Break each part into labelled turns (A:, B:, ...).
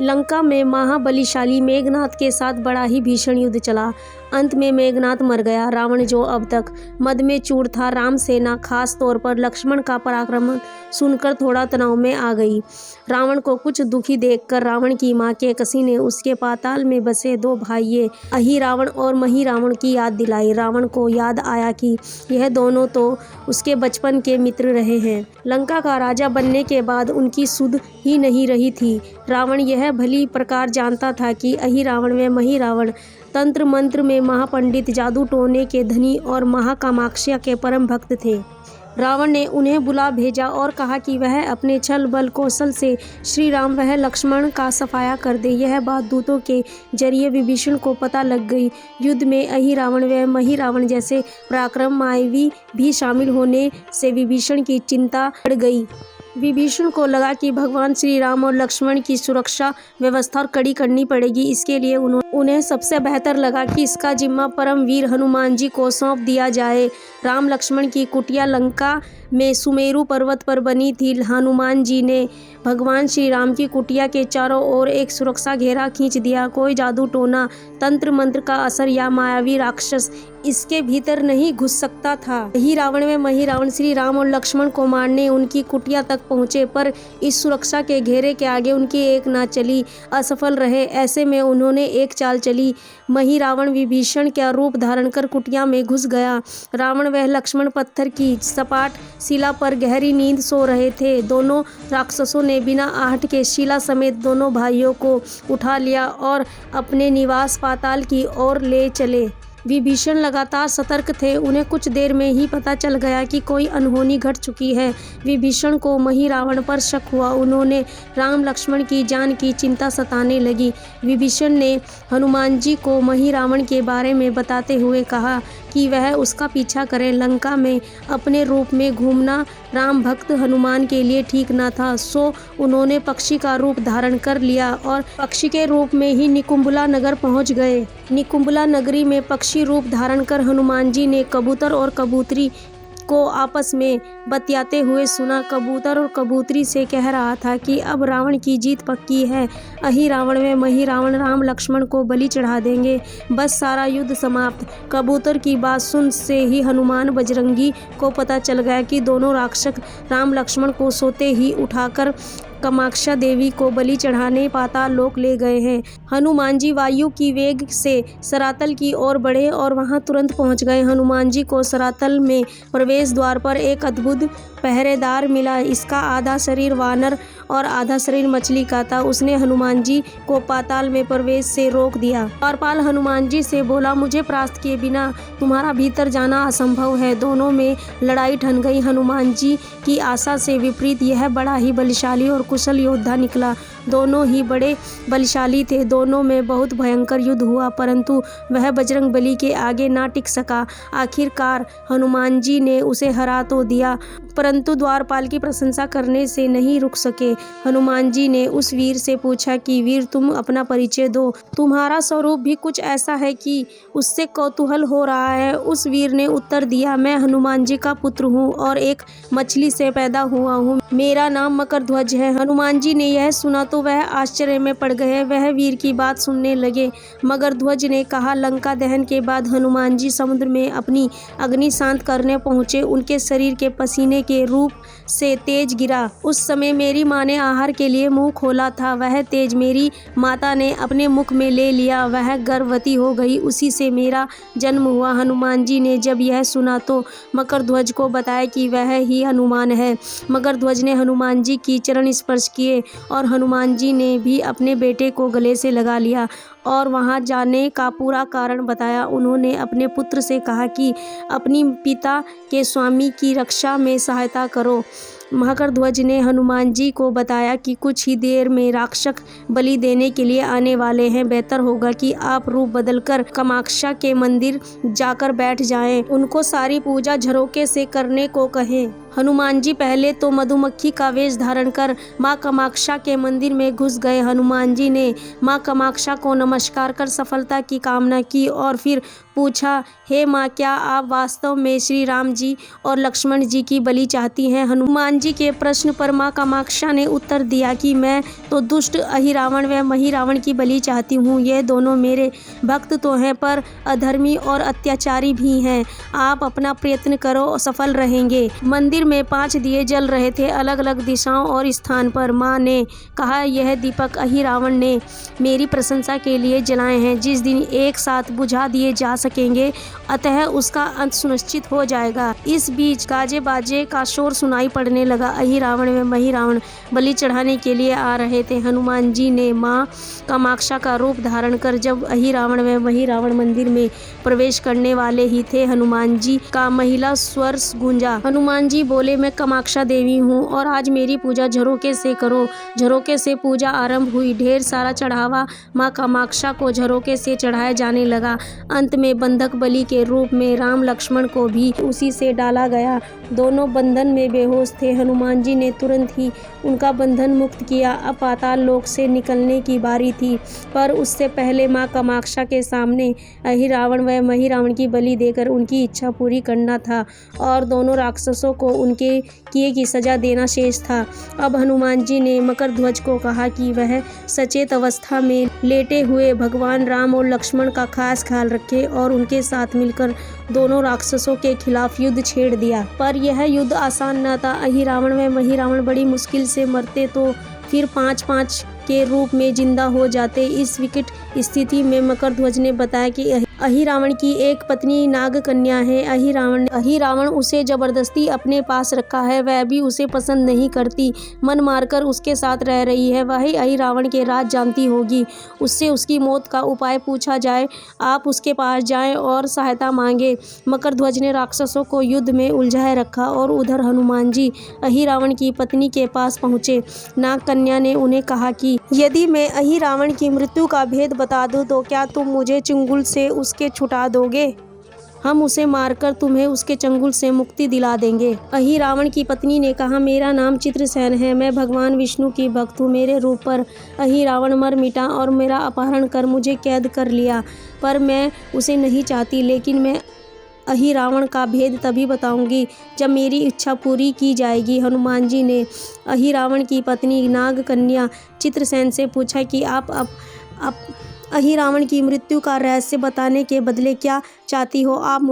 A: लंका में महाबलीशाली मेघनाद के साथ बड़ा ही भीषण युद्ध चला। अंत में मेघनाद मर गया। रावण, जो अब तक मद में चूर था, राम सेना खास तौर पर लक्ष्मण का पराक्रम सुनकर थोड़ा तनाव में आ गई। रावण को कुछ दुखी देखकर रावण की मां केकसी ने उसके पाताल में बसे 2 भाइये अहिरावण और महिरावण की याद दिलाई। रावण को याद आया कि यह दोनों तो उसके बचपन के मित्र रहे हैं। लंका का राजा बनने के बाद उनकी सुध ही नहीं रही थी। रावण यह भली प्रकार जानता था कि अहिरावण व महिरावण तंत्र मंत्र में महापंडित, जादू टोने के धनी और महाकामाक्षा के परम भक्त थे। रावण ने उन्हें बुला भेजा और कहा कि वह अपने छल बल कौशल से श्री राम व लक्ष्मण का सफाया कर दे। यह बात दूतों के जरिए विभीषण को पता लग गई। युद्ध में अहिरावण व महिरावण जैसे पराक्रमशाली भी शामिल होने से विभीषण की चिंता बढ़ गई। विभीषण को लगा कि भगवान श्री राम और लक्ष्मण की सुरक्षा व्यवस्था कड़ी करनी पड़ेगी। इसके लिए उन्हें सबसे बेहतर लगा कि इसका जिम्मा परम वीर हनुमान जी को सौंप दिया जाए। राम लक्ष्मण की कुटिया लंका में सुमेरु पर्वत पर बनी थी। हनुमान जी ने भगवान श्री राम की कुटिया के चारों ओर एक सुरक्षा घेरा खींच दिया। कोई जादू टोना, तंत्र मंत्र का असर या मायावी राक्षस इसके भीतर नहीं घुस सकता था। अहिरावण व महिरावण श्री राम और लक्ष्मण को मारने उनकी कुटिया तक पहुंचे, पर इस सुरक्षा के घेरे के आगे उनकी एक ना चली, असफल रहे। ऐसे में उन्होंने एक चाल चली। महिरावण विभीषण का रूप धारण कर कुटिया में घुस गया। रावण व लक्ष्मण पत्थर की सपाट शिला पर गहरी नींद सो रहे थे। दोनों राक्षसों ने बिना आहट के शिला समेत दोनों भाइयों को उठा लिया और अपने निवास पाताल की ओर ले चले। विभीषण लगातार सतर्क थे। उन्हें कुछ देर में ही पता चल गया कि कोई अनहोनी घट चुकी है। विभीषण को महिरावण पर शक हुआ। उन्होंने राम लक्ष्मण की जान की चिंता सताने लगी। विभीषण ने हनुमान जी को महिरावण के बारे में बताते हुए कहा कि वह उसका पीछा करें। लंका में अपने रूप में घूमना राम भक्त हनुमान के लिए ठीक न था, सो उन्होंने पक्षी का रूप धारण कर लिया और पक्षी के रूप में ही निकुंभला नगर पहुंच गए। निकुंभला नगरी में पक्षी रूप धारण कर हनुमान जी ने कबूतर और कबूतरी को आपस में बतियाते हुए सुना। कबूतर और कबूतरी से कह रहा था कि अब रावण की जीत पक्की है। अहिरावण व महिरावण राम लक्ष्मण को बलि चढ़ा देंगे, बस सारा युद्ध समाप्त। कबूतर की बात सुन से ही हनुमान बजरंगी को पता चल गया कि दोनों राक्षस राम लक्ष्मण को सोते ही उठाकर कामाक्षा देवी को बलि चढ़ाने पाताल लोक ले गए हैं। हनुमान जी वायु की वेग से सरातल की ओर बढ़े और वहां तुरंत पहुंच गए। हनुमान जी को सरातल में प्रवेश द्वार पर एक अद्भुत पहरेदार मिला। इसका आधा शरीर वानर और आधा शरीर मछली का था। उसने हनुमान जी को पाताल में प्रवेश से रोक दिया। द्वारपाल हनुमान जी से बोला, मुझे परास्त किए बिना तुम्हारा भीतर जाना असंभव है। दोनों में लड़ाई ठन गई। हनुमान जी की आशा से विपरीत यह बड़ा ही बलशाली और कुशल योद्धा निकला। दोनों ही बड़े बलशाली थे। दोनों में बहुत भयंकर युद्ध हुआ, परंतु वह बजरंग बली के आगे ना टिक सका। आखिरकार हनुमान जी ने उसे हरा तो दिया, परंतु द्वारपाल की प्रशंसा करने से नहीं रुक सके। हनुमान जी ने उस वीर से पूछा कि वीर, तुम अपना परिचय दो। तुम्हारा स्वरूप भी कुछ ऐसा है कि उससे कौतूहल हो रहा है। उस वीर ने उत्तर दिया, मैं हनुमान जी का पुत्र हूँ और एक मछली से पैदा हुआ हूँ। मेरा नाम मकरध्वज है। हनुमान जी ने यह सुना तो वह आश्चर्य में पड़ गए। वह वीर की बात सुनने लगे। मकरध्वज ने कहा, लंका दहन के बाद हनुमान जी समुद्र में अपनी अग्नि शांत करने पहुंचे। उनके शरीर के पसीने के रूप से तेज गिरा। उस समय मेरी माँ ने आहार के लिए मुंह खोला था। वह तेज मेरी माता ने अपने मुख में ले लिया। वह गर्भवती हो गई। उसी से मेरा जन्म हुआ। हनुमान जी ने जब यह सुना तो मकरध्वज को बताया कि वह ही हनुमान है। मकरध्वज ने हनुमान जी की चरण स्पर्श किए और हनुमान जी ने भी अपने बेटे को गले से लगा लिया और वहां जाने का पूरा कारण बताया। उन्होंने अपने पुत्र से कहा कि अपनी पिता के स्वामी की रक्षा में सहायता करो। मकरध्वज ने हनुमान जी को बताया कि कुछ ही देर में राक्षस बलि देने के लिए आने वाले हैं। बेहतर होगा कि आप रूप बदलकर कामाक्षा के मंदिर जाकर बैठ जाएं। उनको सारी पूजा झरोके से करने को कहें। हनुमान जी पहले तो मधुमक्खी का वेश धारण कर माँ कामाक्षा के मंदिर में घुस गए। हनुमान जी ने माँ कामाक्षा को नमस्कार कर सफलता की कामना की और फिर पूछा, हे माँ, क्या आप वास्तव में श्री राम जी और लक्ष्मण जी की बलि चाहती हैं? हनुमान जी के प्रश्न पर माँ कामाक्षा ने उत्तर दिया कि मैं तो दुष्ट अहिरावण व महिरावण की बलि चाहती हूँ। ये दोनों मेरे भक्त तो हैं पर अधर्मी और अत्याचारी भी हैं। आप अपना प्रयत्न करो, सफल रहेंगे। मंदिर में 5 दिए जल रहे थे, अलग अलग दिशाओं और स्थान पर। माँ ने कहा, यह दीपक अहिरावण ने मेरी प्रशंसा के लिए जलाए हैं। जिस दिन एक साथ बुझा दिए जा सकेंगे, अतः उसका अंत सुनिश्चित हो जाएगा। इस बीच गाजे बाजे का शोर सुनाई पड़ने लगा। अहिरावण व महिरावण बलि चढ़ाने के लिए आ रहे थे। हनुमान जी ने माँ कामाक्षा का रूप धारण कर जब अहिरावण व महिरावण मंदिर में प्रवेश करने वाले ही थे, हनुमान जी का महिला स्वर गूंजा। हनुमान जी बोले, मैं कामाक्षा देवी हूँ और आज मेरी पूजा झरोके से करो। झरोके से पूजा आरंभ हुई। ढेर सारा चढ़ावा माँ कामाक्षा को झरोके से चढ़ाया जाने लगा। अंत में बंधक बलि के रूप में राम लक्ष्मण को भी उसी से डाला गया। दोनों बंधन में बेहोश थे। हनुमान जी ने तुरंत ही उनका बंधन मुक्त किया। अब पाताल लोक से निकलने की बारी थी, पर उससे पहले माँ कामाक्षा के सामने अहिरावण व महिरावण की बलि देकर उनकी इच्छा पूरी करना था और दोनों राक्षसों को उनके किए की सजा देना शेष था। अब हनुमान जी ने मकरध्वज को कहा कि वह सचेत अवस्था में लेटे हुए भगवान राम और लक्ष्मण का खास ख्याल रखे और उनके साथ मिलकर दोनों राक्षसों के खिलाफ युद्ध छेड़ दिया। पर यह युद्ध आसान न था। अहिरावण व महिरावण बड़ी मुश्किल से मरते तो फिर 5-5 के रूप में जिंदा हो जाते। इस विकट स्थिति में मकरध्वज ने बताया कि अहिरावण की एक पत्नी नागकन्या है। अहिरावण उसे जबरदस्ती अपने पास रखा है। वह भी उसे पसंद नहीं करती, मन मारकर उसके साथ रह रही है। वही अहिरावण के राज जानती होगी। उससे उसकी मौत का उपाय पूछा जाए। आप उसके पास जाएं और सहायता मांगे। मकरध्वज ने राक्षसों को युद्ध में उलझाए रखा और उधर हनुमान जी अहिरावण की पत्नी के पास पहुंचे। नागकन्या ने उन्हें कहा कि यदि मैं अहिरावण की मृत्यु का भेद बता दूं तो क्या तुम मुझे चंगुल से उसके छुटा दोगे? हम उसे मारकर तुम्हें उसके चंगुल से मुक्ति दिला देंगे। अहिरावण की पत्नी ने कहा, मेरा नाम चित्रसेन है। मैं भगवान विष्णु की भक्त हूँ। मेरे रूप पर अहिरावण मर मिटा और मेरा अपहरण कर मुझे कैद कर लिया, पर मैं उसे नहीं चाहती। लेकिन मैं अहिरावण का भेद तभी बताऊंगी जब मेरी इच्छा पूरी की जाएगी। हनुमान जी ने अहिरावण की पत्नी नागकन्या चित्रसेन से पूछा कि आप अहिरावण की मृत्यु का रहस्य बताने के बदले क्या चाहती हो? आप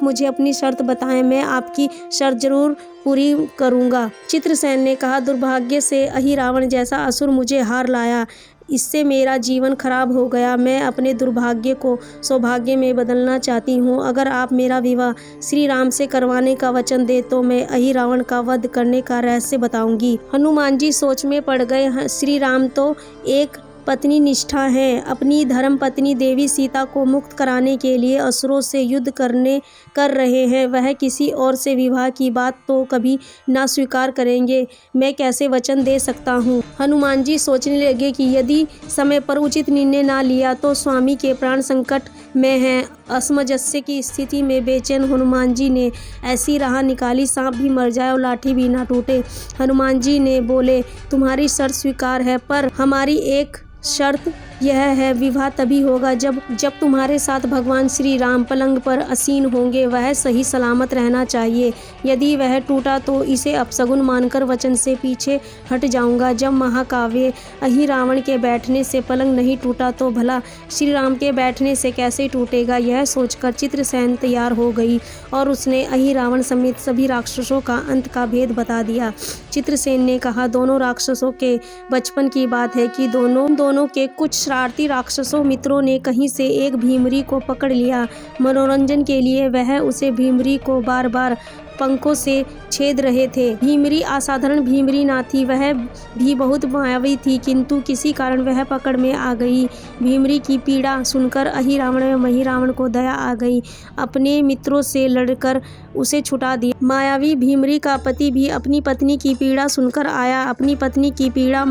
A: मुझे अपनी शर्त बताएं, मैं आपकी शर्त जरूर पूरी करूंगा। चित्रसेन ने कहा, दुर्भाग्य से अहिरावण जैसा असुर मुझे हार लाया। इससे मेरा जीवन खराब हो गया। मैं अपने दुर्भाग्य को सौभाग्य में बदलना चाहती हूँ। अगर आप मेरा विवाह श्री राम से करवाने का वचन दे तो मैं अहिरावण का वध करने का रहस्य बताऊंगी। हनुमान जी सोच में पड़ गए। श्री राम तो एक पत्नी निष्ठा हैं। अपनी धर्म पत्नी देवी सीता को मुक्त कराने के लिए असुरों से युद्ध कर रहे हैं। वह किसी और से विवाह की बात तो कभी ना स्वीकार करेंगे। मैं कैसे वचन दे सकता हूँ? हनुमान जी सोचने लगे कि यदि समय पर उचित निर्णय ना लिया तो स्वामी के प्राण संकट में हैं। असमंजस्य की स्थिति में बेचैन हनुमान जी ने ऐसी राह निकाली, सांप भी मर जाए और लाठी भी ना टूटे। हनुमान जी ने बोले, तुम्हारी शर्त स्वीकार है, पर हमारी एक शर्त यह है, विवाह तभी होगा जब तुम्हारे साथ भगवान श्री राम पलंग पर आसीन होंगे। वह सही सलामत रहना चाहिए। यदि वह टूटा तो इसे अपशगुन मानकर वचन से पीछे हट जाऊंगा। जब महाकाव्य अहिरावण के बैठने से पलंग नहीं टूटा तो भला श्री राम के बैठने से कैसे टूटेगा? यह सोचकर चित्रसेन तैयार हो गई और उसने अहिरावण समेत सभी राक्षसों का अंत का भेद बता दिया। चित्रसेन ने कहा, दोनों राक्षसों के बचपन की बात है कि दोनों के कुछ शरारती राक्षसों मित्रों ने कहीं से एक भीमरी को पकड़ लिया। मनोरंजन के लिए वह उसे भीमरी को बार बार पंखों से छेद रहे थे। भीमरी असाधारण भीमरी ना थी, वह भी बहुत मायावी थी, किंतु किसी कारण वह पकड़ में आ गई। भीमरी की पीड़ा सुनकर अहिरावण व महिरावण को दया आ गई। अपने मित्रों से लड़कर उसे छुटा दिया। मायावी भीमरी का पति भी अपनी पत्नी की पीड़ा सुनकर आया। अपनी पत्नी की पीड़ा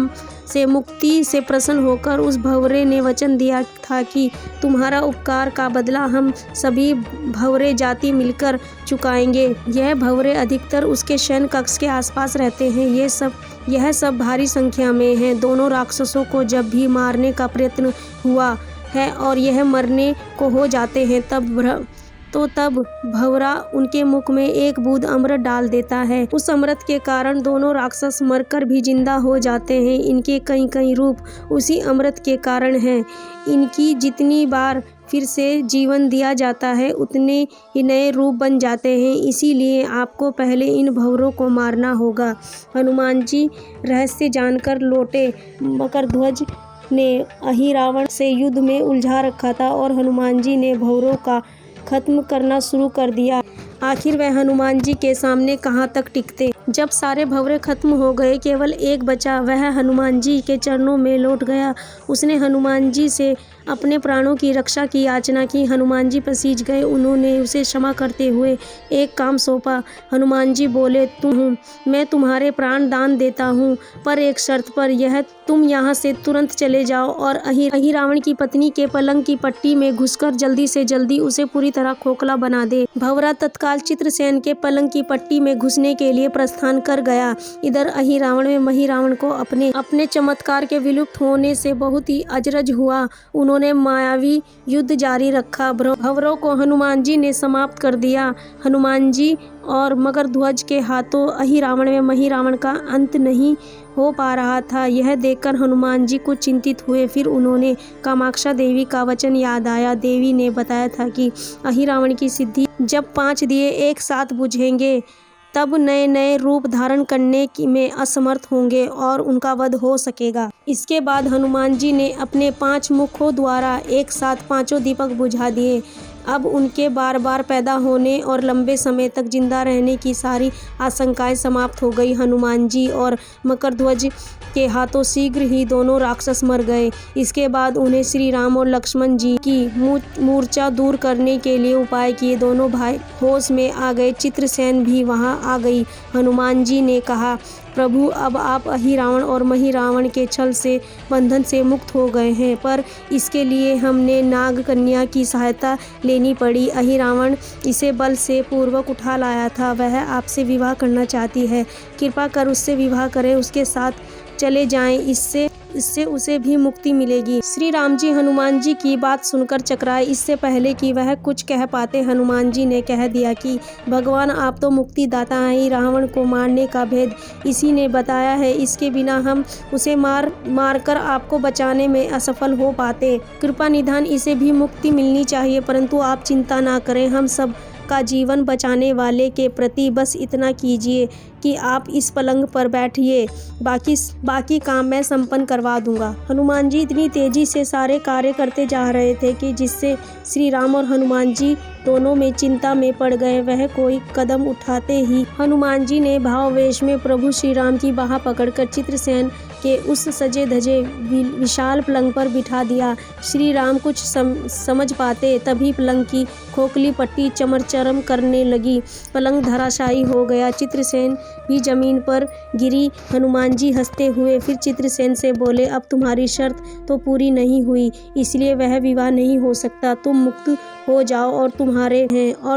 A: से मुक्ति से प्रसन्न होकर उस भंवरे ने वचन दिया था कि तुम्हारा उपकार का बदला हम सभी भंवरे जाति मिलकर चुकाएंगे। यह भंवरे अधिकतर उसके शयन कक्ष के आसपास रहते हैं। यह सब भारी संख्या में हैं। दोनों राक्षसों को जब भी मारने का प्रयत्न हुआ है और यह मरने को हो जाते हैं तब भंवरा उनके मुख में एक बूंद अमृत डाल देता है। उस अमृत के कारण दोनों राक्षस मरकर भी जिंदा हो जाते हैं। इनके कई कई रूप उसी अमृत के कारण हैं। इनकी जितनी बार फिर से जीवन दिया जाता है उतने ही नए रूप बन जाते हैं। इसीलिए आपको पहले इन भंवरों को मारना होगा। हनुमान जी रहस्य जानकर लौटे। मकरध्वज ने अहिरावण से युद्ध में उलझा रखा था और हनुमान जी ने भंवरों का खत्म करना शुरू कर दिया। आखिर वह हनुमान जी के सामने कहाँ तक टिकते। जब सारे भंवरे खत्म हो गए, केवल एक बचा। वह हनुमान जी के चरणों में लौट गया। उसने हनुमान जी से अपने प्राणों की रक्षा की याचना की। हनुमान जी पसीज गए। उन्होंने उसे क्षमा करते हुए एक काम सौंपा। हनुमान जी बोले, मैं तुम्हारे प्राण दान देता हूँ, पर एक शर्त पर। यह तुम यहाँ से तुरंत चले जाओ और अहिरावण की पत्नी के पलंग की पट्टी में घुसकर जल्दी से जल्दी उसे पूरी तरह खोखला बना दे। भंवरा तत्काल चित्रसेन के पलंग की पट्टी में घुसने के लिए प्रस्थान कर गया। इधर अहिरावण में महिरावण को अपने चमत्कार के विलुप्त होने से बहुत ही अचरज हुआ। उन्होंने मायावी युद्ध जारी रखा। भंवरों को हनुमान जी ने समाप्त कर दिया। हनुमान जी और मकरध्वज के हाथों अहिरावण में महिरावण का अंत नहीं हो पा रहा था। यह देखकर हनुमान जी कुछ चिंतित हुए। फिर उन्होंने कामाक्षा देवी का वचन याद आया। देवी ने बताया था कि अहिरावण की सिद्धि जब 5 दिए एक साथ बुझेंगे तब नए नए रूप धारण करने में असमर्थ होंगे और उनका वध हो सकेगा। इसके बाद हनुमान जी ने अपने 5 मुखों द्वारा एक साथ 5 दीपक बुझा दिए। अब उनके बार बार पैदा होने और लंबे समय तक जिंदा रहने की सारी आशंकाएं समाप्त हो गई। हनुमान जी और मकरध्वज के हाथों शीघ्र ही दोनों राक्षस मर गए। इसके बाद उन्हें श्री राम और लक्ष्मण जी की मूर्छा दूर करने के लिए उपाय किए। दोनों भाई होश में आ गए। चित्रसेन भी वहां आ गई। हनुमान जी ने कहा, प्रभु, अब आप अहिरावण और महिरावण के छल से बंधन से मुक्त हो गए हैं, पर इसके लिए हमने नाग कन्या की सहायता लेनी पड़ी। अहिरावण इसे बल से पूर्वक उठा लाया था। वह आपसे विवाह करना चाहती है। कृपा कर उससे विवाह करें, उसके साथ चले जाएं। इससे उसे भी मुक्ति मिलेगी। श्री राम जी हनुमान जी की बात सुनकर चकराए। इससे पहले कि वह कुछ कह पाते, हनुमान जी ने कह दिया कि भगवान, आप तो मुक्तिदाता हैं। रावण को मारने का भेद इसी ने बताया है। इसके बिना हम उसे मार कर आपको बचाने में असफल हो पाते। कृपा निधान इसे भी मुक्ति मिलनी चाहिए, परंतु आप चिंता ना करें। हम सब का जीवन बचाने वाले के प्रति बस इतना कीजिए कि आप इस पलंग पर बैठिए, बाकी काम मैं संपन्न करवा दूंगा। हनुमान जी इतनी तेजी से सारे कार्य करते जा रहे थे कि जिससे श्री राम और हनुमान जी दोनों में चिंता में पड़ गए। वह कोई कदम उठाते ही हनुमान जी ने भावावेश में प्रभु श्री राम की बाह पकड़कर चित्रसेन के उस सजे धजे विशाल पलंग पर बिठा दिया। श्री राम कुछ समझ पाते तभी पलंग की खोखली पट्टी चमरचरम करने लगी। पलंग धराशायी हो गया। चित्रसेन भी जमीन पर गिरी। हनुमान जी हंसते हुए फिर चित्रसेन से बोले, अब तुम्हारी शर्त तो पूरी नहीं हुई, इसलिए वह विवाह नहीं हो सकता। तुम मुक्त हो जाओ और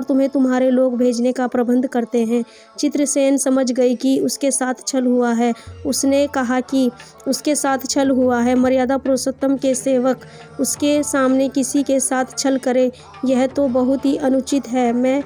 A: तुम्हें तुम्हारे लोग भेजने का प्रबंध करते हैं। चित्रसेन समझ गई कि उसके साथ छल हुआ है। उसने कहा कि उसके साथ छल हुआ है। मर्यादा पुरुषोत्तम के सेवक उसके सामने किसी के साथ छल करे, यह तो बहुत ही अनुचित है। मैं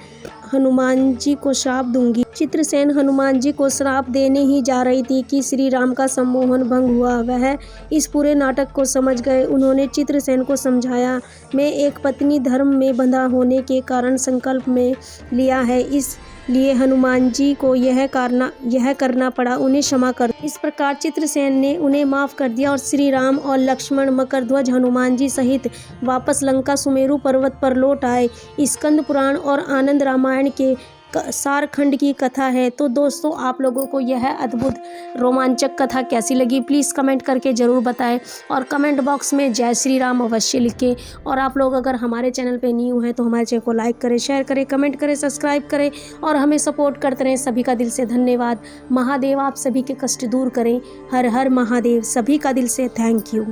A: हनुमान जी को श्राप दूंगी। चित्रसेन हनुमान जी को श्राप देने ही जा रही थी कि श्री राम का सम्मोहन भंग हुआ। वह इस पूरे नाटक को समझ गए। उन्होंने चित्रसेन को समझाया, मैं एक पत्नी धर्म में बंधा होने के कारण संकल्प में लिया है, इसलिए हनुमान जी को यह करना पड़ा। उन्हें क्षमा कर। इस प्रकार चित्रसेन ने उन्हें माफ कर दिया और श्री राम और लक्ष्मण, मकरध्वज हनुमान जी सहित वापस लंका सुमेरु पर्वत पर लौट आए। स्कंद पुराण और आनंद रामायण के सारखंड की कथा है। तो दोस्तों आप लोगों को यह अद्भुत रोमांचक कथा कैसी लगी प्लीज़ कमेंट करके ज़रूर बताएं और कमेंट बॉक्स में जय श्री राम अवश्य लिखें। और आप लोग अगर हमारे चैनल पे न्यू हैं तो हमारे चैनल को लाइक करें, शेयर करें, कमेंट करें, सब्सक्राइब करें और हमें सपोर्ट करते रहें। सभी का दिल से धन्यवाद। महादेव आप सभी के कष्ट दूर करें। हर हर महादेव। सभी का दिल से थैंक यू।